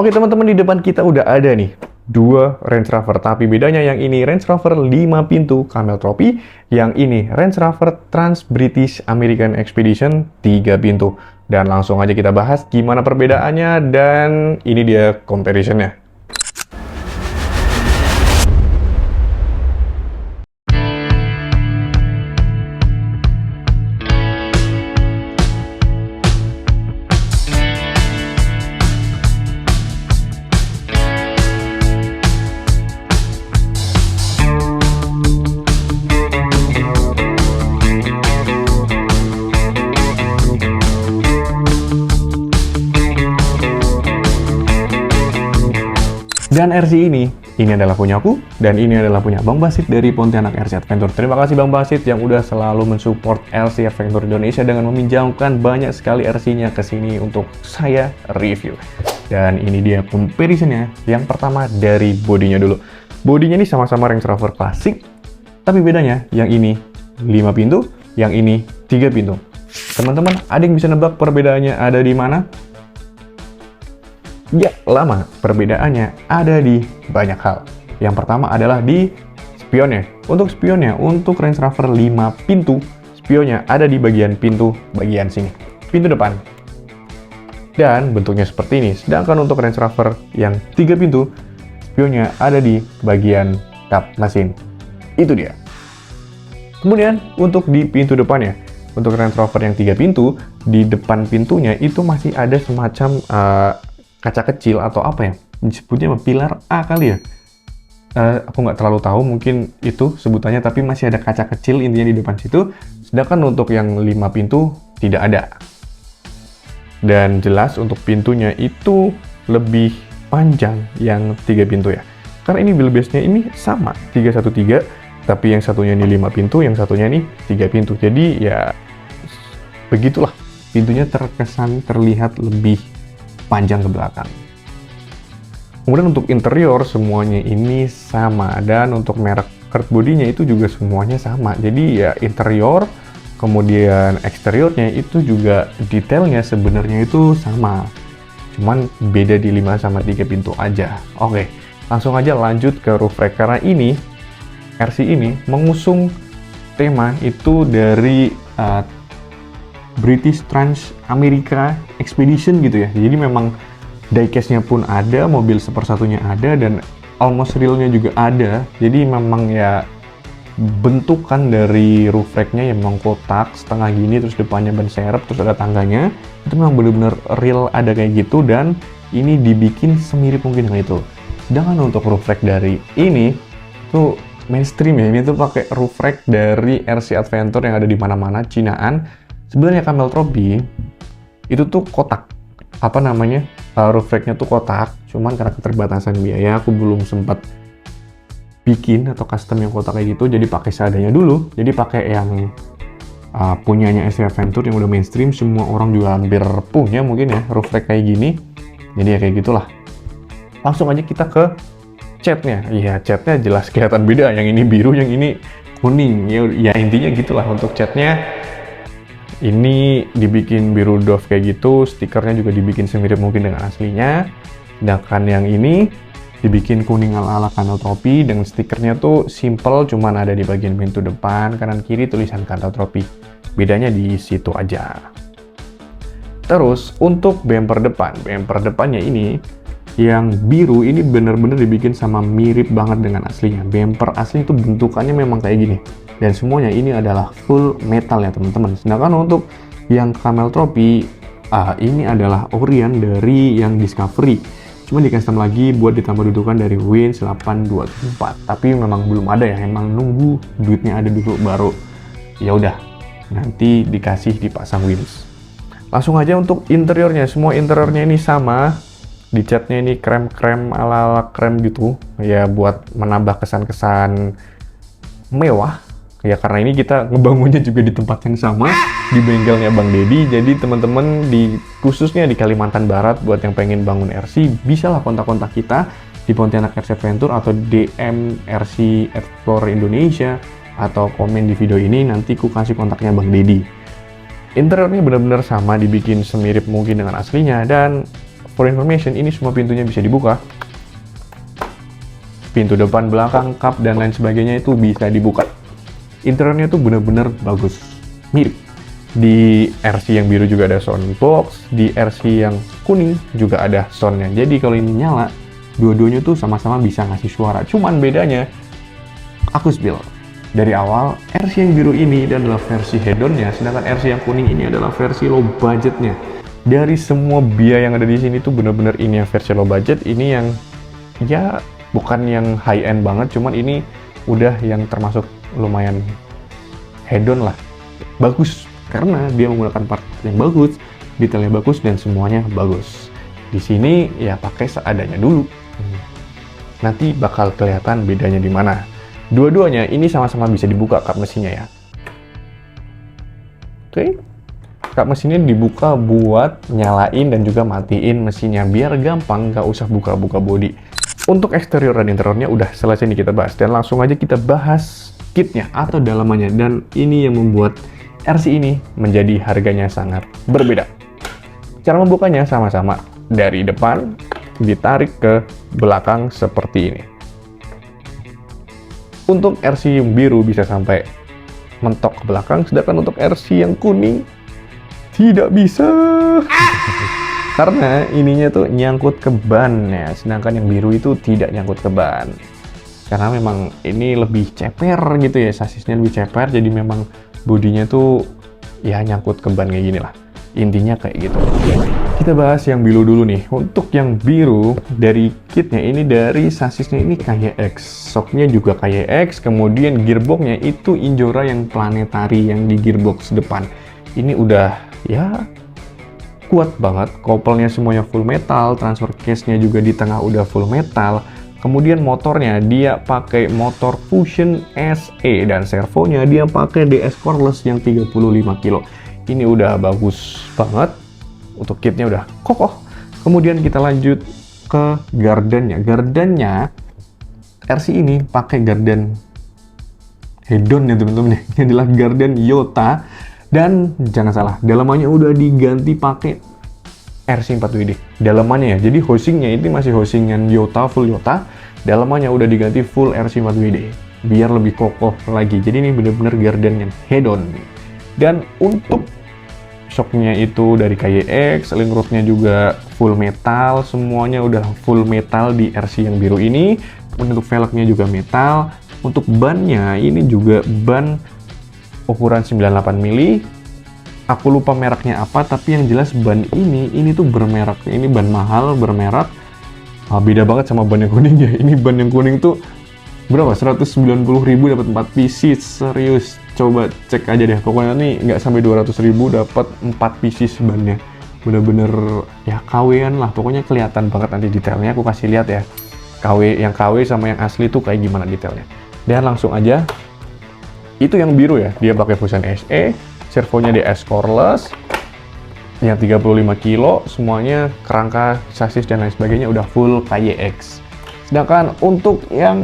Oke teman-teman, di depan kita udah ada nih dua Range Rover, tapi bedanya yang ini Range Rover 5 pintu Camel Trophy, yang ini Range Rover Trans British American Expedition 3 pintu. Dan langsung aja kita bahas gimana perbedaannya, dan ini dia comparisonnya. Dan RC ini adalah punyaku, dan ini adalah punya Bang Basit dari Pontianak RC Adventure. Terima kasih Bang Basit yang udah selalu mensupport RC Adventure Indonesia dengan meminjamkan banyak sekali RC-nya ke sini untuk saya review. Dan ini dia comparisonnya. Yang pertama dari bodinya dulu. Bodinya ini sama-sama Range Rover klasik, tapi bedanya yang ini 5 pintu, yang ini 3 pintu. Teman-teman, ada yang bisa nebak perbedaannya ada di mana? Ya, lama. Perbedaannya ada di banyak hal. Yang pertama adalah di spionnya. Untuk Range Rover 5 pintu, spionnya ada di bagian pintu bagian sini, pintu depan. Dan bentuknya seperti ini. Sedangkan untuk Range Rover yang 3 pintu, spionnya ada di bagian kap mesin. Itu dia. Kemudian untuk di pintu depannya, untuk Range Rover yang 3 pintu, di depan pintunya itu masih ada semacam kaca kecil atau apa ya, disebutnya pilar A kali ya. Aku nggak terlalu tahu, mungkin itu sebutannya, tapi masih ada kaca kecil intinya di depan situ. Sedangkan untuk yang 5 pintu tidak ada. Dan jelas untuk pintunya itu lebih panjang yang 3 pintu ya. Karena ini wheelbase-nya ini sama, 313, tapi yang satunya ini 5 pintu, yang satunya ini 3 pintu. Jadi ya begitulah, pintunya terkesan terlihat lebih panjang ke belakang. Kemudian untuk interior semuanya ini sama, dan untuk merek kert bodinya itu juga semuanya sama. Jadi ya interior kemudian eksteriornya itu juga detailnya sebenarnya itu sama. Cuman beda di 5 sama 3 pintu aja. Oke, langsung aja lanjut ke roof rack, karena ini RC ini mengusung tema itu dari British Trans America Expedition gitu ya. Jadi memang diecast-nya pun ada, mobil sepersatunya ada, dan almost real-nya juga ada. Jadi memang ya bentukan dari roof rack-nya yang memang kotak setengah gini, terus depannya ban serep, terus ada tangganya. Itu memang benar-benar real ada kayak gitu, dan ini dibikin semirip mungkin dengan itu. Sedangkan untuk roof rack dari ini tuh mainstream ya. Ini tuh pakai roof rack dari RC Adventure yang ada di mana-mana, Cinaan. Sebenarnya Camel Trophy itu tuh kotak, roof rack-nya tuh kotak, cuman karena keterbatasan biaya aku belum sempat bikin atau custom yang kotak kayak gitu, jadi pakai seadanya dulu. Jadi pakai yang punyanya RC Adventure yang udah mainstream, semua orang juga hampir punya mungkin ya roof rack kayak gini. Jadi ya kayak gitulah. Langsung aja kita ke catnya. Iya, catnya jelas kelihatan beda, yang ini biru, yang ini kuning. Ya intinya gitulah untuk catnya. Ini dibikin biru doff kayak gitu, stikernya juga dibikin semirip mungkin dengan aslinya. Sedangkan yang ini dibikin kuning ala-ala Camel Trophy, dengan stikernya tuh simple, cuman ada di bagian pintu depan, kanan kiri tulisan Camel Trophy. Bedanya di situ aja. Terus untuk bumper depannya ini yang biru ini bener-bener dibikin sama mirip banget dengan aslinya. Bumper asli itu bentukannya memang kayak gini. Dan semuanya ini adalah full metal ya teman-teman. Sedangkan untuk yang Camel Trophy, ini adalah Orion dari yang Discovery. Cuma di custom lagi buat ditambah dudukan dari Winch 824. Tapi memang belum ada ya, emang nunggu duitnya ada dulu baru ya udah nanti dikasih dipasang Winch. Langsung aja untuk interiornya, semua interiornya ini sama. Dicatnya ini krem-krem ala-ala krem gitu ya, buat menambah kesan-kesan mewah. Ya karena ini kita ngebangunnya juga di tempat yang sama, di bengkelnya Bang Dedi. Jadi teman-teman khususnya di Kalimantan Barat, buat yang pengen bangun RC, bisa lah kontak-kontak kita di Pontianak RC Adventure atau DM RC Explorer Indonesia, atau komen di video ini, nanti ku kasih kontaknya Bang Dedi. Interiornya benar-benar sama, dibikin semirip mungkin dengan aslinya, dan for information, ini semua pintunya bisa dibuka. Pintu depan, belakang, kap, dan lain sebagainya itu bisa dibuka. Interiornya tuh bener-bener bagus, mirip. Di RC yang biru juga ada sound box, di RC yang kuning juga ada soundnya. Jadi kalau ini nyala, dua-duanya tuh sama-sama bisa ngasih suara. Cuman bedanya, aku spill. Dari awal, RC yang biru ini adalah versi head-onnya, sedangkan RC yang kuning ini adalah versi low budgetnya. Dari semua biaya yang ada di sini tuh bener-bener ini yang versi low budget, ini yang ya bukan yang high end banget, cuman ini udah yang termasuk lumayan head-on lah. Bagus karena dia menggunakan part yang bagus, detailnya bagus, dan semuanya bagus. Di sini ya pakai seadanya dulu. Nanti bakal kelihatan bedanya di mana. Dua-duanya ini sama-sama bisa dibuka kap mesinnya ya. Oke. Kap mesinnya dibuka buat nyalain dan juga matiin mesinnya biar gampang, nggak usah buka-buka bodi. Untuk eksterior dan interiornya udah selesai nih kita bahas, dan langsung aja kita bahas kitnya atau dalamannya. Dan ini yang membuat RC ini menjadi harganya sangat berbeda. Cara membukanya sama-sama, dari depan ditarik ke belakang seperti ini. Untuk RC yang biru bisa sampai mentok ke belakang, sedangkan untuk RC yang kuning tidak bisa. Karena ininya tuh nyangkut ke ban ya, sedangkan yang biru itu tidak nyangkut ke ban. Karena memang ini lebih ceper gitu ya, sasisnya lebih ceper, jadi memang bodinya tuh ya nyangkut ke ban kayak gini lah. Intinya kayak gitu. Kita bahas yang biru dulu nih. Untuk yang biru dari kitnya ini, dari sasisnya ini KYX, shocknya juga KYX, kemudian gearboxnya itu Injora yang planetary yang di gearbox depan. Ini udah ya kuat banget, kopelnya semuanya full metal, transfer case-nya juga di tengah udah full metal. Kemudian motornya dia pakai motor Fusion SE, dan servonya dia pakai DS Cordless yang 35 kilo. Ini udah bagus banget. Untuk kitnya udah kokoh. Kemudian kita lanjut ke gardennya. Gardennya RC ini pakai garden head-on ya teman-teman. Ini adalah garden Yota, dan jangan salah, dalamannya udah diganti pakai RC4WD. Dalamannya ya. Jadi housingnya ini masih housingan Yota, full Yota. Dalamannya udah diganti full RC4WD biar lebih kokoh lagi. Jadi ini bener-bener garden yang head-on. Dan untuk shocknya itu dari KYX, link rodnya juga full metal, semuanya udah full metal di RC yang biru ini. Untuk velgnya juga metal. Untuk bannya ini juga ban ukuran 98 mili. Aku lupa mereknya apa, tapi yang jelas ban ini tuh bermerek. Ini ban mahal, bermerek. Beda banget sama ban yang kuning ya. Ini ban yang kuning tuh berapa? 190.000 dapat 4 pieces. Serius, coba cek aja deh. Pokoknya nih nggak sampai 200.000 dapat 4 pieces bannya. Bener-bener ya KW-an lah. Pokoknya kelihatan banget nanti detailnya. Aku kasih lihat ya. Yang KW sama yang asli tuh kayak gimana detailnya. Dan langsung aja. Itu yang biru ya. Dia pakai Fusion SE. Servonya DS Cordless. Yang 35 kilo. Semuanya kerangka, sasis dan lain sebagainya udah full KYX. Sedangkan untuk yang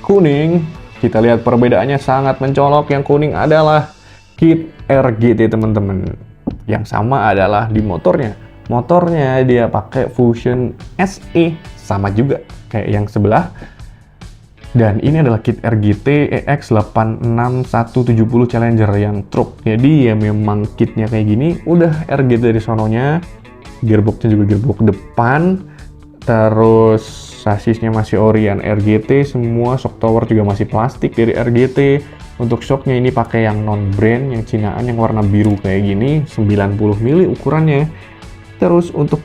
kuning, kita lihat perbedaannya sangat mencolok. Yang kuning adalah kit RGT teman-teman. Yang sama adalah di motornya. Motornya dia pakai Fusion SE, sama juga kayak yang sebelah. Dan ini adalah kit RGT EX86170 Challenger yang truk. Jadi ya memang kitnya kayak gini. Udah RGT dari sononya. Gearboxnya juga gearbox depan. Terus sasisnya masih Orion RGT, semua shock tower juga masih plastik dari RGT. Untuk shocknya ini pakai yang non brand, yang Cinaan, yang warna biru kayak gini, 90 mili ukurannya. Terus untuk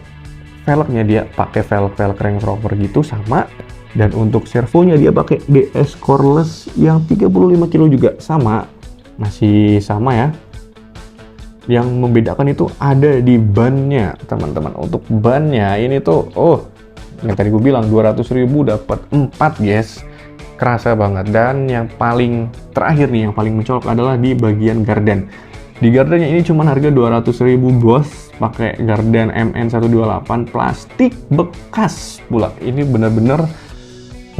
velgnya dia pakai velg Range Rover gitu sama. Dan untuk servonya dia pakai DS Cordless yang 35 kilo juga sama, masih sama ya. Yang membedakan itu ada di bannya teman-teman. Untuk bannya ini tuh yang tadi gue bilang 200.000 dapat 4 guys, kerasa banget. Dan yang paling terakhir nih, yang paling mencolok adalah di bagian garden. Di gardennya ini cuma harga 200.000 bos, pakai garden MN128 plastik bekas pula. Ini bener-bener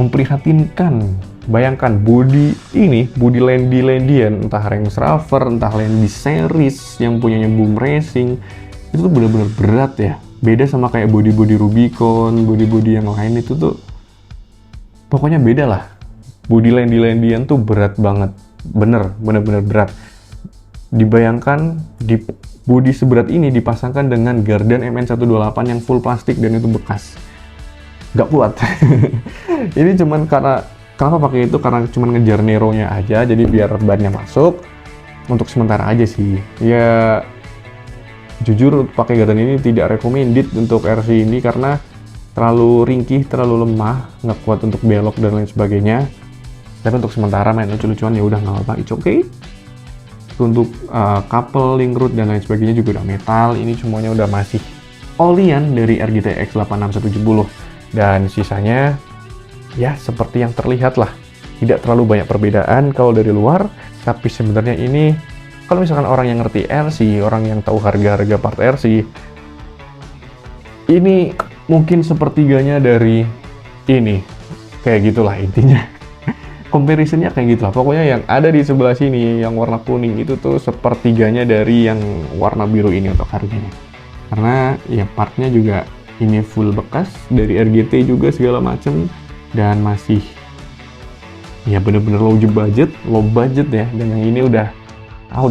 memprihatinkan. Bayangkan body ini, body Landy-Landyan, entah Range Rover, entah Landy Series yang punyanya Boom Racing, itu tuh bener-bener berat ya. Beda sama kayak body-body Rubicon, body-body yang lain itu tuh pokoknya beda lah. Body Landy-Landyan tuh berat banget. Bener-bener berat. Dibayangkan di body seberat ini dipasangkan dengan Garden MN128 yang full plastik dan itu bekas. Gak kuat. Ini cuman karena, kenapa pakai itu? Karena cuman ngejar Nero-nya aja, jadi biar bannya masuk. Untuk sementara aja sih. Ya, jujur pakai Garden ini tidak recommended untuk RC ini karena terlalu ringkih, terlalu lemah, nggak kuat untuk belok dan lain sebagainya. Tapi untuk sementara main lucu-lucuan ya udah nggak apa-apa, it's okay. Untuk couple, link root dan lain sebagainya juga udah metal. Ini semuanya udah masih olian dari RGTX 86170 dan sisanya ya seperti yang terlihat lah. Tidak terlalu banyak perbedaan kalau dari luar, tapi sebenarnya ini kalau misalkan orang yang ngerti RC, orang yang tahu harga-harga part RC, ini mungkin sepertiganya dari ini. Kayak gitulah intinya. Comparisonnya kayak gitu lah. Pokoknya yang ada di sebelah sini, yang warna kuning itu tuh sepertiganya dari yang warna biru ini untuk harganya. Karena ya partnya juga ini full bekas, dari RGT juga segala macem, dan masih ya bener-bener low budget ya. Dan yang ini udah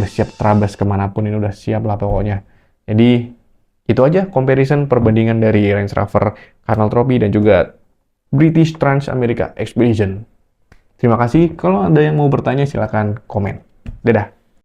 siap terabas kemanapun, ini udah siap lah pokoknya. Jadi itu aja comparison perbandingan dari Range Rover Carnal Trophy dan juga British Trans America Expedition. Terima kasih. Kalau ada yang mau bertanya, silakan komen. Dadah.